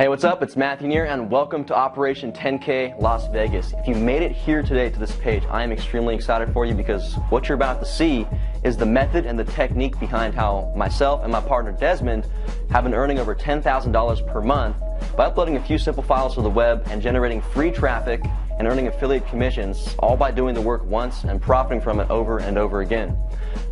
Hey, what's up? It's Matthew here, and welcome to Operation 10K Las Vegas. If you made it here today to this page, I am extremely excited for you because what you're about to see is the method and the technique behind how myself and my partner Desmond have been earning over $10,000 per month by uploading a few simple files to the web and generating free traffic and earning affiliate commissions, all by doing the work once and profiting from it over and over again.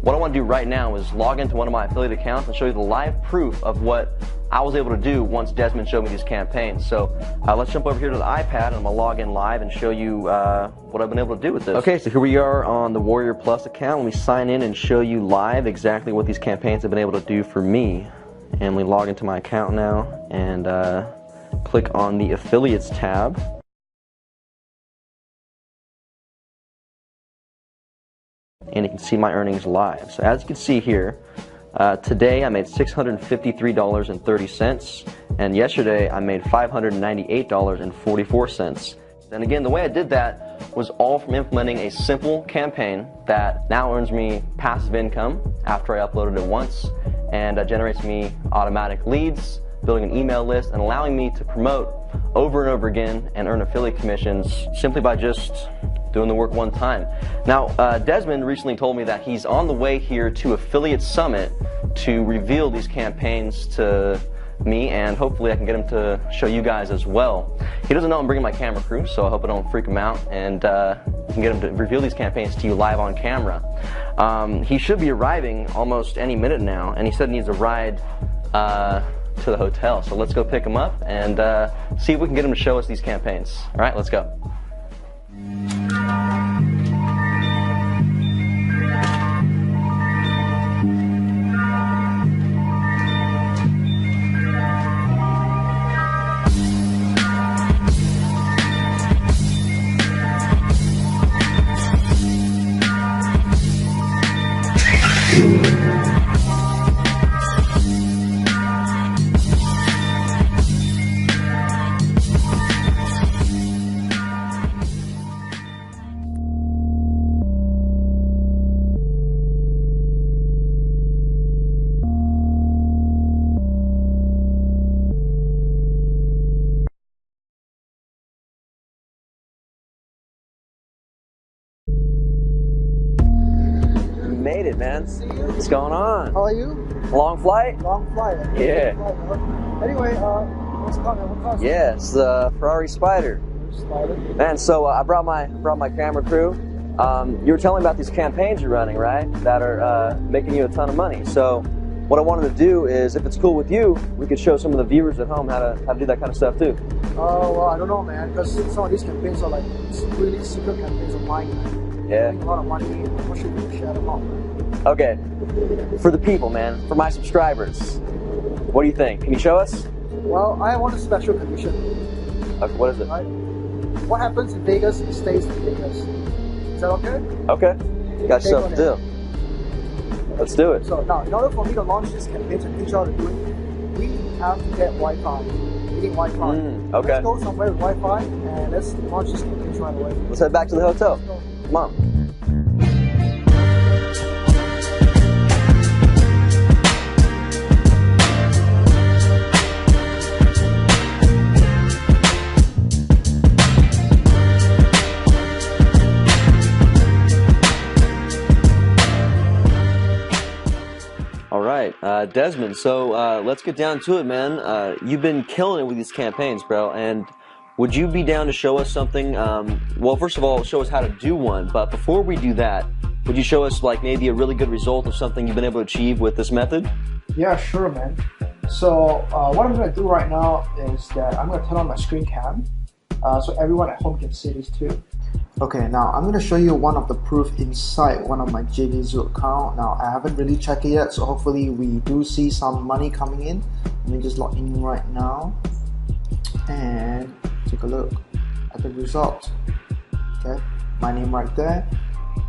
What I want to do right now is log into one of my affiliate accounts and show you the live proof of what I was able to do once Desmond showed me these campaigns. So let's jump over here to the iPad, and I'm going to log in live and show you what I've been able to do with this. Okay, so here we are on the Warrior Plus account. Let me sign in and show you live exactly what these campaigns have been able to do for me. And we log into my account now and click on the Affiliates tab. And you can see my earnings live. So as you can see here, today I made $653.30, and yesterday I made $598.44. And again, the way I did that was all from implementing a simple campaign that now earns me passive income after I uploaded it once, and generates me automatic leads, building an email list, and allowing me to promote over and over again and earn affiliate commissions simply by just doing the work one time. Now, Desmond recently told me that he's on the way here to Affiliate Summit to reveal these campaigns to me, and hopefully I can get him to show you guys as well. He doesn't know I'm bringing my camera crew, so I hope I don't freak him out, and we can get him to reveal these campaigns to you live on camera. He should be arriving almost any minute now, and he said he needs a ride to the hotel. So let's go pick him up and see if we can get him to show us these campaigns. All right, let's go. Made it, man. What's going on? How are you? Long flight? Long flight. Yeah. Anyway, what's the car? What car? Yeah, it's the Ferrari Spider. Spider. Man, so I brought my camera crew. You were telling me about these campaigns you're running, right? That are making you a ton of money. So what I wanted to do is, if it's cool with you, we could show some of the viewers at home how to do that kind of stuff too. Oh, well, I don't know, man, because some of these campaigns are like really secret campaigns of mine. Yeah. A lot of money. I'm not sure you can share them all. Okay. For the people, man, for my subscribers, what do you think? Can you show us? Well, I want a special condition. Okay, what is it? Right? What happens in Vegas, it stays in Vegas. Is that okay? Okay. Got yourself to do. Let's do it. So now, in order for me to launch this campaign and teach you how to do it, we have to get Wi-Fi. We need Wi-Fi. Okay. Let's go somewhere with Wi-Fi and let's launch this campaign right away. Let's head back to the hotel. Come on. All right, Desmond, so let's get down to it, man. You've been killing it with these campaigns, bro, and would you be down to show us something? Well, first of all, show us how to do one, but before we do that, would you show us like maybe a really good result of something you've been able to achieve with this method? Yeah, sure, man. So what I'm going to do right now is that I'm going to turn on my screen cam so everyone at home can see this too. Okay, now I'm going to show you one of the proof inside one of my JD Zoo account. Now I haven't really checked it yet, so hopefully we do see some money coming in. Let me just log in right now and take a look at the result. Okay, my name right there.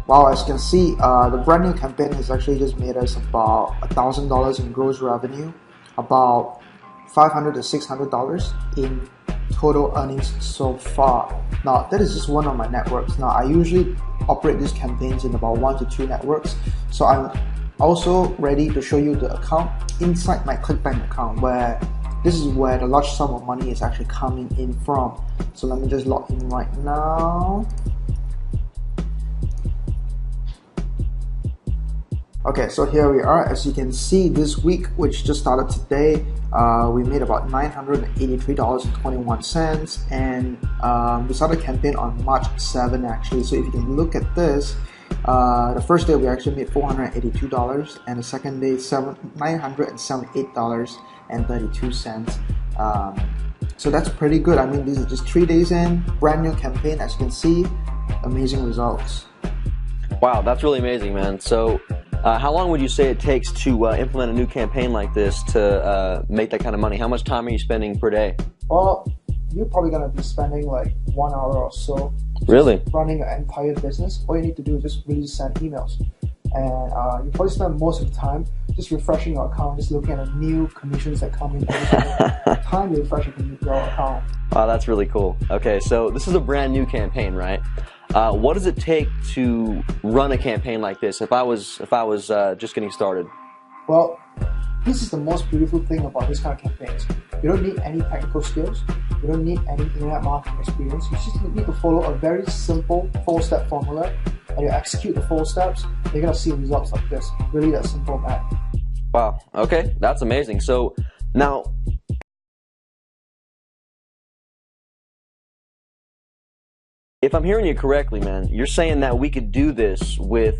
Wow, as you can see, the brand new campaign has actually just made us about $1,000 in gross revenue, about $500 to $600 in total earnings so far. Now that is just one of my networks. Now I usually operate these campaigns in about 1 to 2 networks, so I'm also ready to show you the account inside my ClickBank account, where this is where the large sum of money is actually coming in from. So let me just log in right now. Okay, so here we are. As you can see, this week, which just started today, we made about $983.21, and we started the campaign on March 7 actually. So if you can look at this, the first day we actually made $482, and the second day $978.32. So that's pretty good. I mean, these are just 3 days in, brand new campaign. As you can see, amazing results. Wow, that's really amazing, man. So how long would you say it takes to implement a new campaign like this to make that kind of money? How much time are you spending per day? Well, you're probably going to be spending like 1 hour or so. Really? Running an entire business. All you need to do is just really send emails. And you probably spend most of the time just refreshing your account, just looking at the new commissions that come in every single time you refresh your account. Wow, that's really cool. Okay, so this is a brand new campaign, right? What does it take to run a campaign like this if I was just getting started? Well, this is the most beautiful thing about this kind of campaigns. You don't need any technical skills. You don't need any internet marketing experience. You just need to follow a very simple 4-step formula, and you execute the 4 steps, you're going to see results like this. Really that simple, man. Wow, okay, that's amazing. So now, if I'm hearing you correctly, man, you're saying that we could do this with,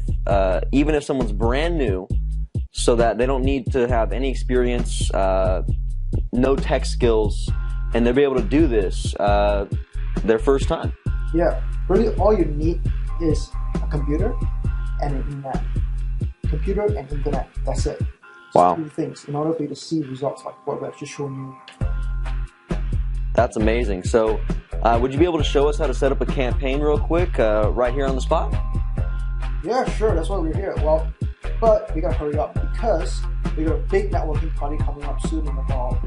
even if someone's brand new, so that they don't need to have any experience, no tech skills, and they'll be able to do this their first time. Yeah, really all you need is a computer and an internet. Computer and internet, that's it. Just Wow. 2 things in order for you to see results like what we've just shown you. That's amazing. So would you be able to show us how to set up a campaign real quick right here on the spot? Yeah, sure, that's why we're here. Well, but we gotta hurry up because we got a big networking party coming up soon in about,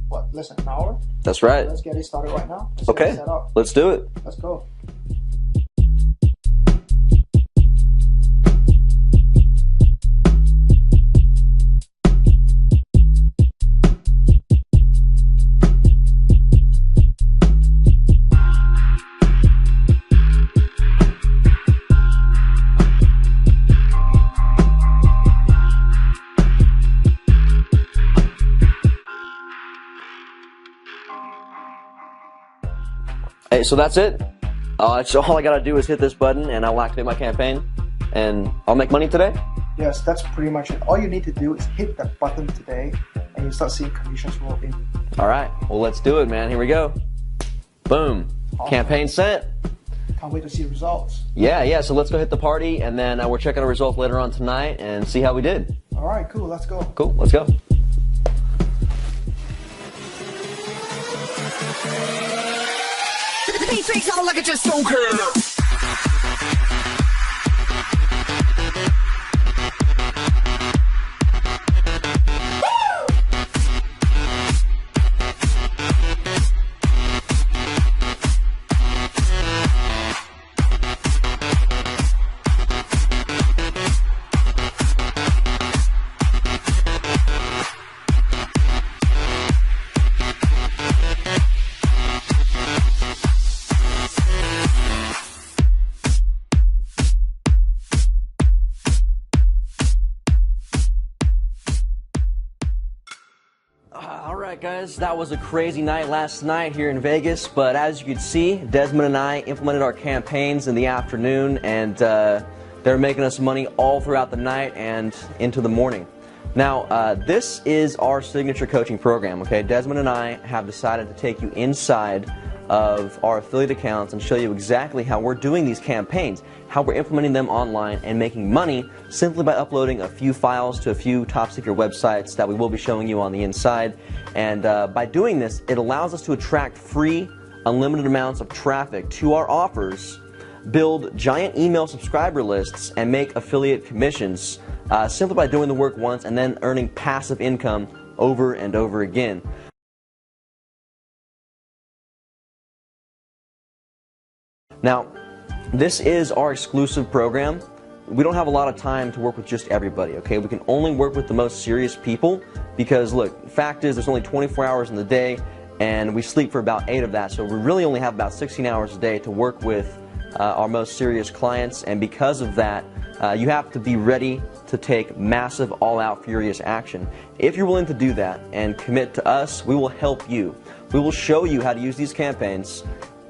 what, less than an hour? That's right. So let's get it started right now. Let's get Okay, it set up. let's do it. Let's go. Hey, so that's it. So all I gotta do is hit this button and I'll activate my campaign and I'll make money today? Yes, that's pretty much it. All you need to do is hit that button today and you start seeing commissions roll in. Alright, well let's do it, man. Here we go. Boom. Awesome. Campaign sent. Can't wait to see results. Yeah, so let's go hit the party and then we're checking our results later on tonight and see how we did. Alright, cool, let's go. Cool, let's go. Take sound like it just don't care. Alright guys, that was a crazy night last night here in Vegas, but as you can see, Desmond and I implemented our campaigns in the afternoon and they're making us money all throughout the night and into the morning. Now, this is our signature coaching program, okay? Desmond and I have decided to take you inside of our affiliate accounts and show you exactly how we're doing these campaigns, how we're implementing them online and making money simply by uploading a few files to a few top secret websites that we will be showing you on the inside. And by doing this, it allows us to attract free, unlimited amounts of traffic to our offers, build giant email subscriber lists, and make affiliate commissions simply by doing the work once and then earning passive income over and over again. Now, this is our exclusive program. we don't have a lot of time to work with just everybody, okay? We can only work with the most serious people because, look, fact is there's only 24 hours in the day, and we sleep for about 8 of that, so we really only have about 16 hours a day to work with our most serious clients, and because of that, you have to be ready to take massive, all-out, furious action. If you're willing to do that and commit to us, we will help you. We will show you how to use these campaigns,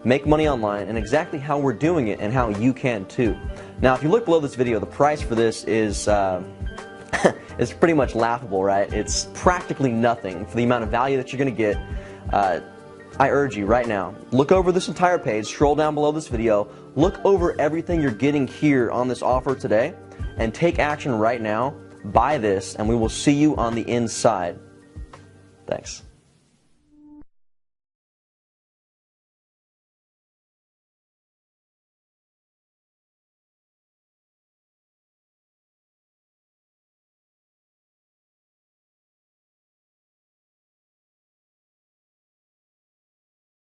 make money online, and exactly how we're doing it and how you can too. Now, if you look below this video, the price for this is is pretty much laughable, right? It's practically nothing for the amount of value that you're going to get. I urge you right now, look over this entire page, scroll down below this video, look over everything you're getting here on this offer today, and take action right now. Buy this, and we will see you on the inside. Thanks.